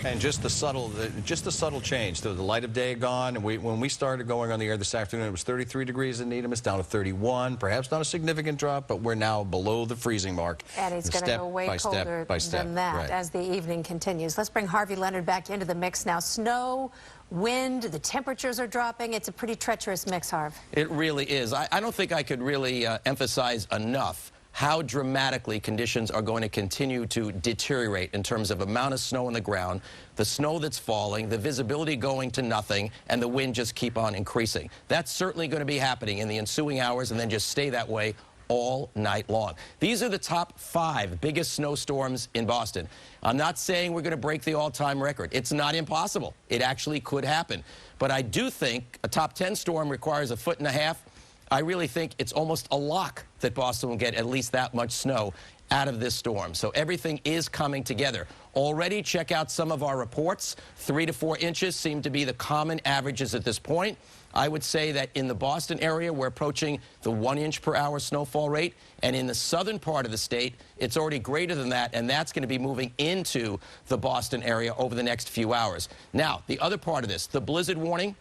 And just the subtle change. The light of day gone. And when we started going on the air this afternoon, it was 33 degrees in Needham. It's down to 31. Perhaps not a significant drop, but we're now below the freezing mark. And it's going to go way colder than that as the evening continues. Let's bring Harvey Leonard back into the mix now. Snow, wind, the temperatures are dropping. It's a pretty treacherous mix, Harv. It really is. I don't think I could really emphasize enough how dramatically conditions are going to continue to deteriorate in terms of amount of snow on the ground, the snow that's falling, the visibility going to nothing, and the wind just keep on increasing. That's certainly going to be happening in the ensuing hours and then just stay that way all night long. These are the top 5 biggest snowstorms in Boston. I'm not saying we're going to break the all-time record. It's not impossible. It actually could happen. But I do think a top 10 storm requires 1.5 feet. I really think it's almost a lock that Boston will get at least that much snow out of this storm. So everything is coming together. Already check out some of our reports. 3 to 4 inches seem to be the common averages at this point. I would say that in the Boston area, we're approaching the 1 inch per hour snowfall rate. And in the southern part of the state, it's already greater than that. And that's going to be moving into the Boston area over the next few hours. Now, the other part of this, the blizzard warning,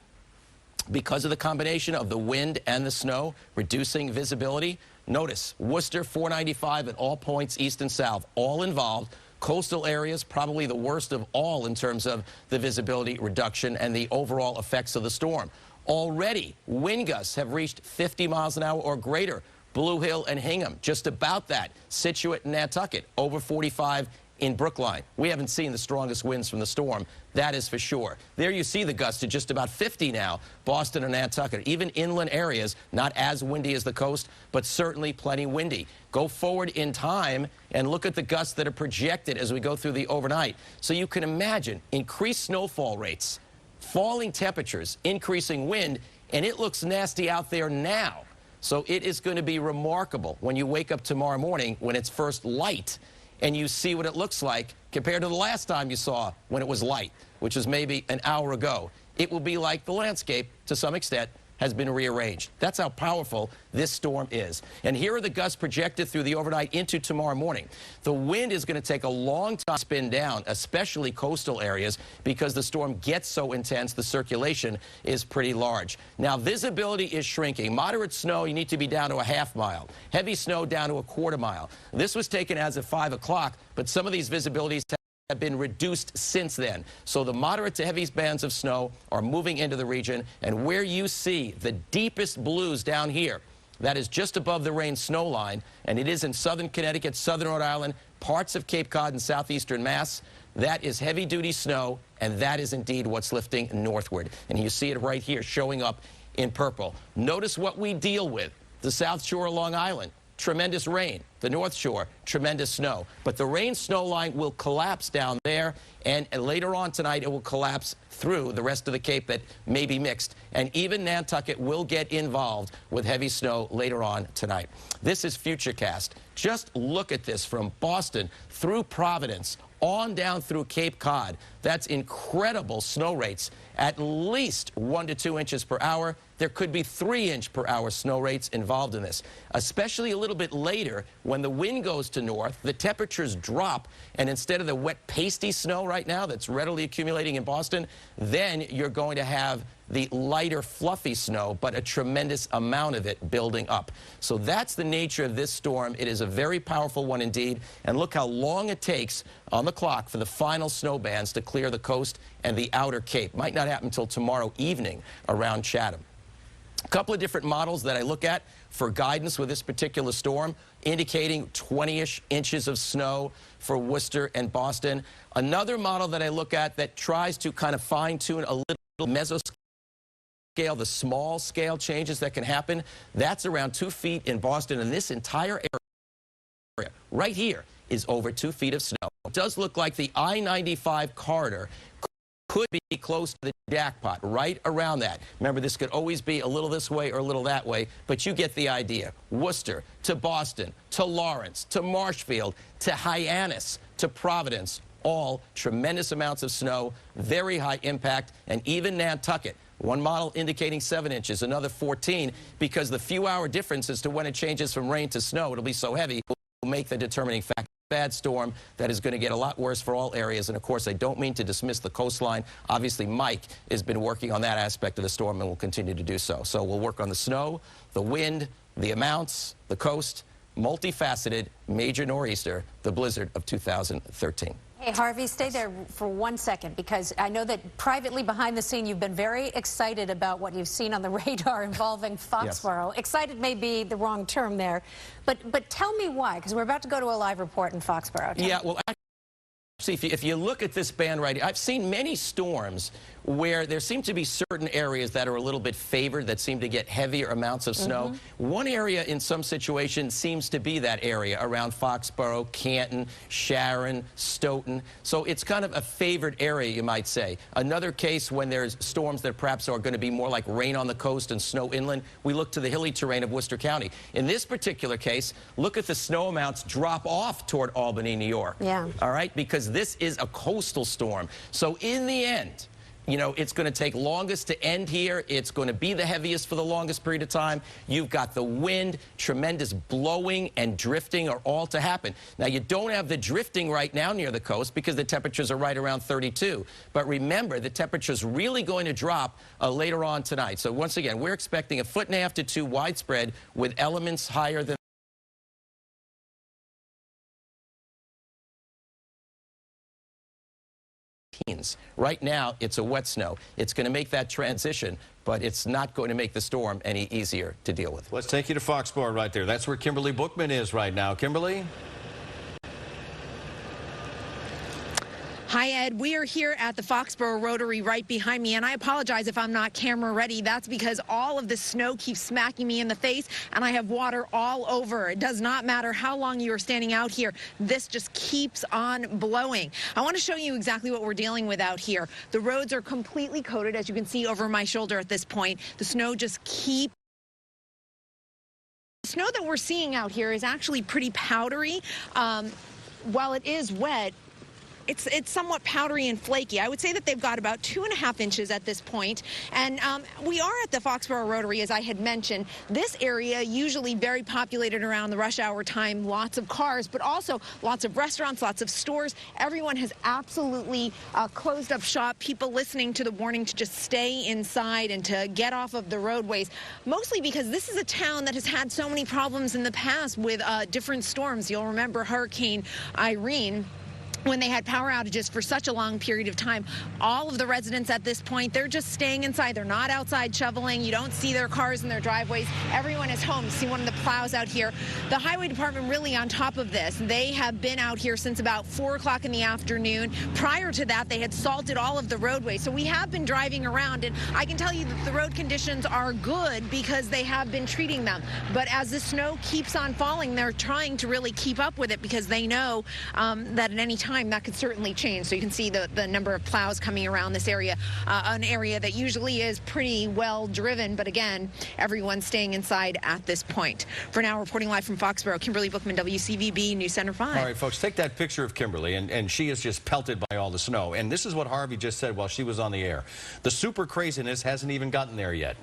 because of the combination of the wind and the snow, reducing visibility. Notice, Worcester, 495 at all points, east and south, all involved. Coastal areas, probably the worst of all in terms of the visibility reduction and the overall effects of the storm. Already, wind gusts have reached 50 miles an hour or greater. Blue Hill and Hingham, just about that. Situate and Nantucket, over 45 in Brookline. We haven't seen the strongest winds from the storm, that is for sure. There you see the gusts to just about 50 now, Boston and Nantucket. Even inland areas, not as windy as the coast, but certainly plenty windy. Go forward in time and look at the gusts that are projected as we go through the overnight. So you can imagine increased snowfall rates, falling temperatures, increasing wind, and it looks nasty out there now. So it is going to be remarkable when you wake up tomorrow morning when it's first light and you see what it looks like compared to the last time you saw when it was light, which was maybe an hour ago. It will be like the landscape, to some extent, has been rearranged. That's how powerful this storm is. And here are the gusts projected through the overnight into tomorrow morning. The wind is going to take a long time to spin down, especially coastal areas, because the storm gets so intense, the circulation is pretty large. Now, visibility is shrinking. Moderate snow, you need to be down to a half mile. Heavy snow down to a quarter mile. This was taken as of 5 o'clock, but some of these visibilities have been reduced since then. So the moderate to heavy bands of snow are moving into the region, and where you see the deepest blues down here, that is just above the rain snow line, and it is in southern Connecticut, southern Rhode Island, parts of Cape Cod and southeastern Mass. That is heavy-duty snow, and that is indeed what's lifting northward. And you see it right here showing up in purple. Notice what we deal with. The South Shore of Long Island, tremendous rain. The North Shore, tremendous snow. But the rain snow line will collapse down there, and later on tonight it will collapse through the rest of the Cape that may be mixed. And even Nantucket will get involved with heavy snow later on tonight. This is Futurecast. Just look at this from Boston through Providence on down through Cape Cod. That's incredible snow rates, at least 1 to 2 inches per hour. There could be 3 inch per hour snow rates involved in this, especially a little bit later when the wind goes to north, the temperatures drop, and instead of the wet, pasty snow right now that's readily accumulating in Boston, then you're going to have the lighter, fluffy snow, but a tremendous amount of it building up. So that's the nature of this storm. It is a very powerful one indeed. And look how long it takes on the clock for the final snow bands to clear the coast and the outer Cape. Might not happen until tomorrow evening around Chatham. A couple of different models that I look at for guidance with this particular storm, indicating 20-ish inches of snow for Worcester and Boston. Another model that I look at that tries to kind of fine-tune a little mesoscale, the small scale changes that can happen, that's around 2 feet in Boston, and this entire area right here is over 2 feet of snow. It does look like the I-95 corridor could be close to the jackpot, right around that. Remember, this could always be a little this way or a little that way, but you get the idea. Worcester to Boston to Lawrence to Marshfield to Hyannis to Providence, all tremendous amounts of snow, very high impact, and even Nantucket. One model indicating 7 inches, another 14, because the few hour difference as to when it changes from rain to snow, it'll be so heavy, will make the determining factor. bad storm that is going to get a lot worse for all areas. And of course, I don't mean to dismiss the coastline. Obviously, Mike has been working on that aspect of the storm and will continue to do so. So we'll work on the snow, the wind, the amounts, the coast, multifaceted, major nor'easter, the blizzard of 2013. Hey, Harvey, stay there for 1 second, because I know that privately behind the scene you've been very excited about what you've seen on the radar involving Foxborough. Yes. Excited may be the wrong term there, but tell me why, because we're about to go to a live report in Foxborough. Yeah, well, see, if you look at this band right here, I've seen many storms where there seem to be certain areas that are a little bit favored, that seem to get heavier amounts of snow. One area in some situations seems to be that area around Foxborough, Canton, Sharon, Stoughton. So it's kind of a favored area, you might say. Another case, when there's storms that perhaps are going to be more like rain on the coast and snow inland, we look to the hilly terrain of Worcester County. In this particular case, look at the snow amounts drop off toward Albany, New York. Yeah. All right, because this is a coastal storm. So in the end, you know, it's going to take longest to end here. It's going to be the heaviest for the longest period of time. You've got the wind, tremendous blowing and drifting are all to happen. Now, you don't have the drifting right now near the coast because the temperatures are right around 32. But remember, the temperature's really going to drop later on tonight. So once again, we're expecting 1.5 to 2 widespread with elements higher than Right now, it's a wet snow. It's going to make that transition, but it's not going to make the storm any easier to deal with. Let's take you to Foxborough right there. That's where Kimberly Bookman is right now. Kimberly? Hi, Ed. We are here at the Foxborough Rotary right behind me, and I apologize if I'm not camera ready. That's because all of the snow keeps smacking me in the face, and I have water all over. It does not matter how long you are standing out here. This just keeps on blowing. I want to show you exactly what we're dealing with out here. The roads are completely coated, as you can see over my shoulder at this point. The snow just keeps. The snow that we're seeing out here is actually pretty powdery. While it is wet, it's somewhat powdery and flaky. I would say that they've got about 2.5 inches at this point. And we are at the Foxborough Rotary, as I had mentioned. This area usually very populated around the rush hour time, lots of cars, but also lots of restaurants, lots of stores. Everyone has absolutely closed up shop, people listening to the warning to just stay inside and to get off of the roadways, mostly because this is a town that has had so many problems in the past with different storms. You'll remember Hurricane Irene, when they had power outages for such a long period of time. All of the residents at this point, they're just staying inside. They're not outside shoveling. You don't see their cars in their driveways. Everyone is home. You see one of the plows out here. The highway department really on top of this. They have been out here since about 4 o'clock in the afternoon. Prior to that, they had salted all of the roadways. So we have been driving around, and I can tell you that the road conditions are good because they have been treating them. But as the snow keeps on falling, they're trying to really keep up with it because they know that at any time that could certainly change. So you can see the number of plows coming around this area, an area that usually is pretty well driven, but again, everyone's staying inside at this point. For now, reporting live from Foxborough, Kimberly Bookman, WCVB News Center 5. All right, folks, take that picture of Kimberly, and she is just pelted by all the snow. And this is what Harvey just said while she was on the air. The super craziness hasn't even gotten there yet.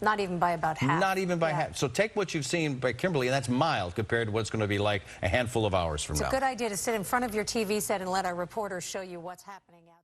Not even by about half. Not even by half. So take what you've seen by Kimberly, and that's mild compared to what's going to be like a handful of hours from now. It's a good idea to sit in front of your TV set and let our reporters show you what's happening out.